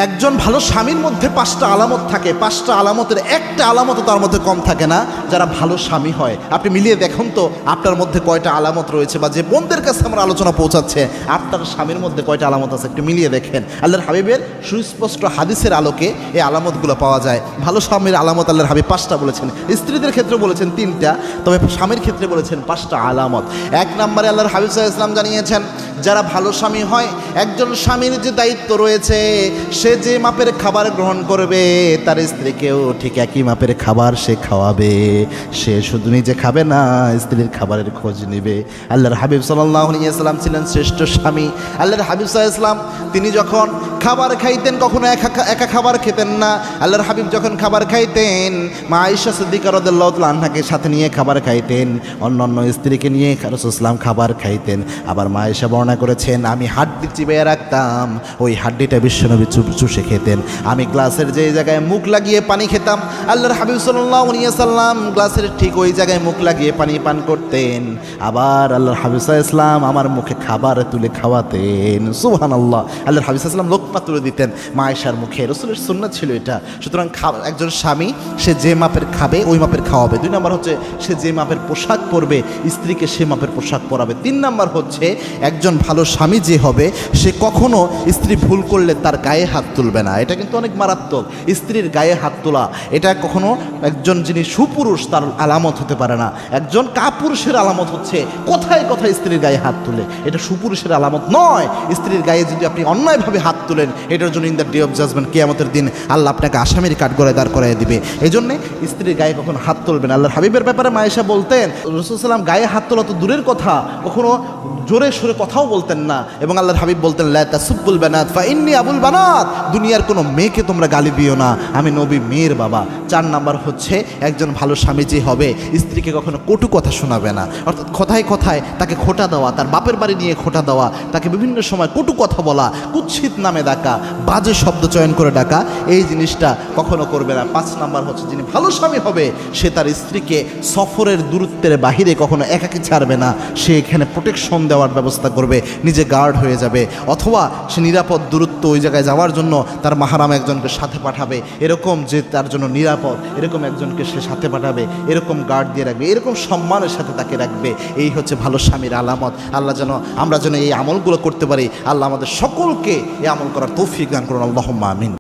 একজন ভালো স্বামীর মধ্যে 5টা আলামত থাকে। 5টা আলামতের একটা আলামতও তার মধ্যে কম থাকে না যারা ভালো স্বামী হয়। আপনি মিলিয়ে দেখুন তো আপনার মধ্যে কয়টা আলামত রয়েছে, বা যে বোনদের কাছে আমার আলোচনা পৌঁছাচ্ছে আপনার স্বামীর মধ্যে কয়টা আলামত আছে একটু মিলিয়ে দেখেন। আল্লাহর হাবিবের সুস্পষ্ট হাদিসের আলোকে এই আলামতগুলো পাওয়া যায়। ভালো স্বামীর আলামত আল্লাহর হাবিব 5টা বলেছেন, স্ত্রীদের ক্ষেত্রে বলেছেন 3টা, তবে স্বামীর ক্ষেত্রে বলেছেন 5টা আলামত। 1 নম্বরে আল্লাহর হাবিব সাল্লাল্লাহু আলাইহি ওয়াসাল্লাম জানিয়েছেন যারা ভালো স্বামী হয়, একজন স্বামীর যে দায়িত্ব রয়েছে সে যে মাপের খাবার গ্রহণ করবে তার স্ত্রীকেও ঠিক একই মাপের খাবার সে খাওয়াবে। সে শুধু নিজে খাবে না, স্ত্রীর খাবারের খোঁজ নেবে। আল্লাহর হাবিব সাল্লাল্লাহু আলাইহি ওয়াসাল্লাম ছিলেন শ্রেষ্ঠ স্বামী। আল্লাহর হাবিব সাল্লাল্লাহু আলাইহি ওয়াসাল্লাম তিনি যখন খাবার খাইতেন কখনো একা খাবার খেতেন না। আল্লাহর হাবিব যখন খাবার খাইতেন মা আয়েশা সিদ্দিকা রাদিয়াল্লাহু তাআলা আনহাকে সাথে নিয়ে খাবার খাইতেন, অন্যান্য স্ত্রীকে নিয়ে রাসূলুল্লাহ সাল্লাল্লাহু আলাইহি ওয়াসাল্লাম খাবার খাইতেন। আবার মা আয়েশা বর্ণনা করেছেন আমি হাড্ডি চিবিয়ে রাখতাম, ওই হাড্ডিটা বিশ্বনবী চুষে খেতেন। আমি গ্লাসের যে জায়গায় মুখ লাগিয়ে পানি খেতাম আল্লাহর হাবিব সাল্লাল্লাহু আলাইহি ওয়াসাল্লাম গ্লাসের ঠিক ওই জায়গায় মুখ লাগিয়ে পানি পান করতেন। আবার আল্লাহর হাবিব সাল্লাল্লাহু আলাইহি ওয়াসাল্লাম আমার মুখে খাবার তুলে খাওয়াতেন। সুবহানাল্লাহ। আল্লাহর হাবিব সাল্লাল্লাহু আলাইহি ওয়াসাল্লাম লোকমা তুলে দিতেন মা আয়েশার মুখে। রাসূলের সুন্নাত ছিল এটা। সুতরাং একজন স্বামী সে যে মাপের খাবে ওই মাপের খাওয়াবে। 2 নম্বর হচ্ছে সে যে মাপের পোশাক পরবে স্ত্রীকে সে মাপের পোশাক পরাবে। 3 নম্বর হচ্ছে একজন ভালো স্বামী যে হবে সে কখনো স্ত্রী ভুল করলে তার গায়ে হাত তুলবে না। এটা কিন্তু অনেক মারাত্মক। স্ত্রীর গায়ে হাত তোলা এটা কখনো একজন যিনি সুপুরুষ তার আলামত হতে পারে না। একজন কাপুরুষের আলামত হচ্ছে কথায় কথায় স্ত্রীর গায়ে হাত তুলে, এটা সুপুরুষের আলামত নয়। স্ত্রীর গায়ে যদি আপনি অন্যায়ভাবে হাত তুলেন এটার জন্য in the day of judgement কিয়ামতের দিন আল্লাহ আপনাকে আসামির কাঠগড়ায় দাঁড় করাই দিবে। এই জন্যে স্ত্রীর গায়ে কখনো হাত তুলবেন। আল্লাহর হাবিবের ব্যাপারে মা আয়েশা বলতেন রাসূল সাল্লাম গায়ে হাত তোলা তো দূরের কথা, কখনো জোরে সোরে কথাও বলতেন না। এবং আল্লাহর হাবিব বলতেন লা তাসুব্বুল বানাত ফা ইন্নী আবুল বানাত, দুনিয়ার কোনো মেয়েকে তোমরা গালি দিও না, আমি নবী মেয়ের বাবা। 4 নাম্বার হচ্ছে একজন ভালো স্বামী যে হবে স্ত্রীকে কখনো কটু কথা শোনাবে না। অর্থাৎ কথায় কথায় তাকে খোঁটা দেওয়া, তার বাপের বাড়ি নিয়ে খোঁটা দেওয়া, তাকে বিভিন্ন সময় কটু কথা বলা, কুৎসিত নামে ডাকা, বাজে শব্দ চয়ন করে ডাকা, এই জিনিসটা কখনো করবে না। 5 নাম্বার হচ্ছে যিনি ভালো স্বামী হবে সে তার স্ত্রীকে সফরের দূরত্বের বাহিরে কখনো একাকী ছাড়বে না। সে এখানে প্রোটেকশন দেওয়ার ব্যবস্থা করবে, নিজে গার্ড হয়ে যাবে, অথবা সে নিরাপদ দূরত্ব ওই জায়গায় যাওয়ার জন্য তার মাহারাম একজনকে সাথে পাঠাবে, এরকম যে তার জন্য নিরাপদ এরকম একজনকে সে সাথে পাঠাবে, এরকম গার্ড দিয়ে রাখবে, এরকম সম্মানের সাথে তাকে রাখবে। এই হচ্ছে ভালো স্বামীর আলামত। আল্লাহ যেন আমরা যেন এই আমলগুলো করতে পারি। আল্লাহ আমাদের সকলকে এই আমল করার তৌফিক দান করুন। আল্লাহুম্মা আমিন।